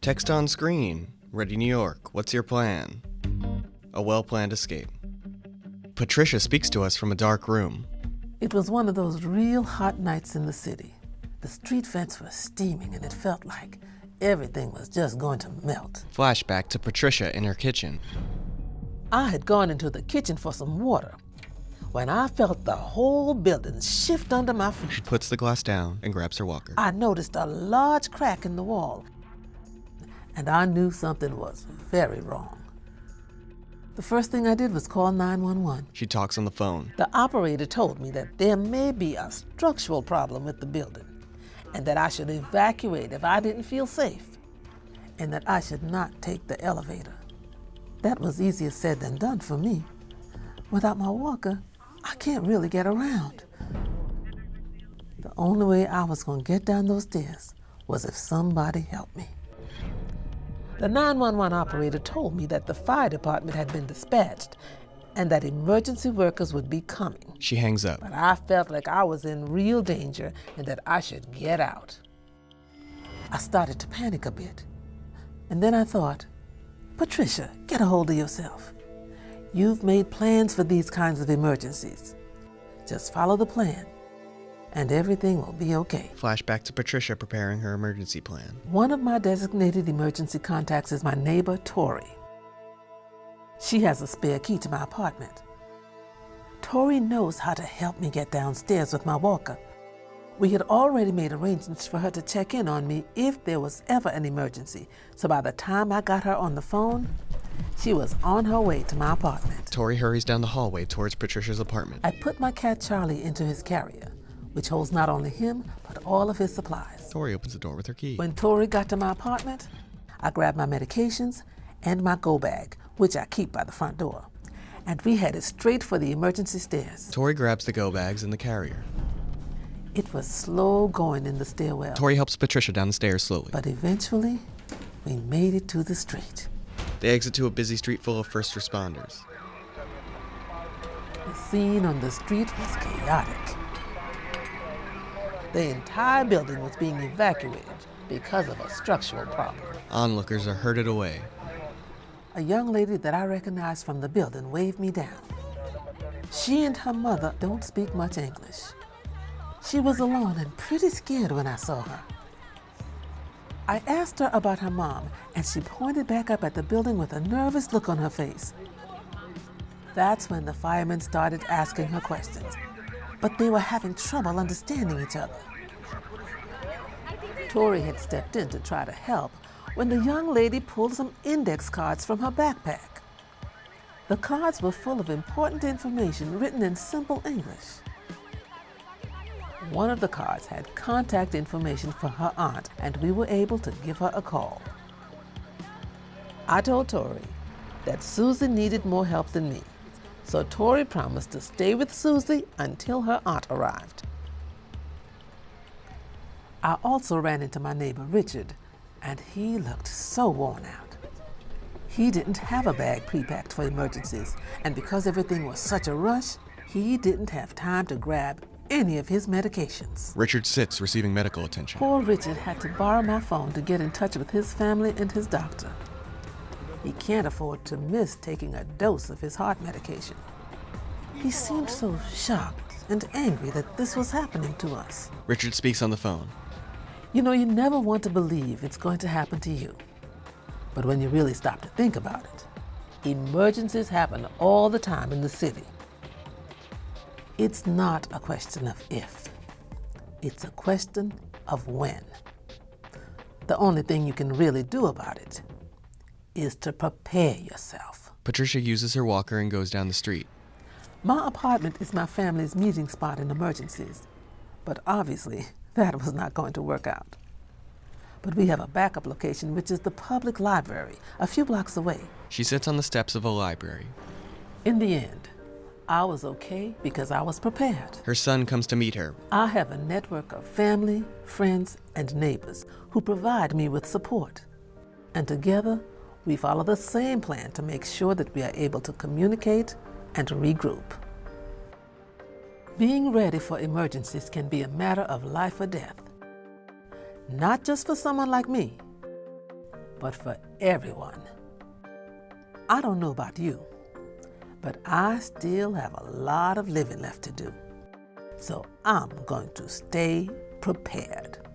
Text on screen. Ready, New York. What's your plan? A well-planned escape. Patricia speaks to us from a dark room. It was one of those real hot nights in the city. The street vents were steaming and it felt like everything was just going to melt. Flashback to Patricia in her kitchen. I had gone into the kitchen for some water when I felt the whole building shift under my feet. She puts the glass down and grabs her walker. I noticed a large crack in the wall, and I knew something was very wrong. The first thing I did was call 911. She talks on the phone. The operator told me that there may be a structural problem with the building, and that I should evacuate if I didn't feel safe, and that I should not take the elevator. That was easier said than done for me. Without my walker, I can't really get around. The only way I was going to get down those stairs was if somebody helped me. The 911 operator told me that the fire department had been dispatched and that emergency workers would be coming. She hangs up. But I felt like I was in real danger and that I should get out. I started to panic a bit. And then I thought, Patricia, get a hold of yourself. You've made plans for these kinds of emergencies. Just follow the plan, and everything will be okay. Flashback to Patricia preparing her emergency plan. One of my designated emergency contacts is my neighbor, Tori. She has a spare key to my apartment. Tori knows how to help me get downstairs with my walker. We had already made arrangements for her to check in on me if there was ever an emergency, so by the time I got her on the phone, she was on her way to my apartment. Tori hurries down the hallway towards Patricia's apartment. I put my cat Charlie into his carrier, which holds not only him, but all of his supplies. Tori opens the door with her key. When Tori got to my apartment, I grabbed my medications and my go bag, which I keep by the front door, and we headed straight for the emergency stairs. Tori grabs the go bags and the carrier. It was slow going in the stairwell. Tori helps Patricia down the stairs slowly. But eventually, we made it to the street. They exit to a busy street full of first responders. The scene on the street was chaotic. The entire building was being evacuated because of a structural problem. Onlookers are herded away. A young lady that I recognized from the building waved me down. She and her mother don't speak much English. She was alone and pretty scared when I saw her. I asked her about her mom, and she pointed back up at the building with a nervous look on her face. That's when the firemen started asking her questions, but they were having trouble understanding each other. Tori had stepped in to try to help when the young lady pulled some index cards from her backpack. The cards were full of important information written in simple English. One of the cards had contact information for her aunt, and we were able to give her a call. I told Tori that Susie needed more help than me, so Tori promised to stay with Susie until her aunt arrived. I also ran into my neighbor Richard, and he looked so worn out. He didn't have a bag pre-packed for emergencies, and because everything was such a rush, he didn't have time to grab any of his medications. Richard sits receiving medical attention. Poor Richard had to borrow my phone to get in touch with his family and his doctor. He can't afford to miss taking a dose of his heart medication. He seemed so shocked and angry that this was happening to us. Richard speaks on the phone. You know, you never want to believe it's going to happen to you. But when you really stop to think about it, emergencies happen all the time in the city. It's not a question of if. It's a question of when. The only thing you can really do about it is to prepare yourself. Patricia uses her walker and goes down the street. My apartment is my family's meeting spot in emergencies, but obviously that was not going to work out. But we have a backup location, which is the public library, a few blocks away. She sits on the steps of a library. In the end, I was okay because I was prepared. Her son comes to meet her. I have a network of family, friends, and neighbors who provide me with support. And together, we follow the same plan to make sure that we are able to communicate and regroup. Being ready for emergencies can be a matter of life or death. Not just for someone like me, but for everyone. I don't know about you, but I still have a lot of living left to do. So I'm going to stay prepared.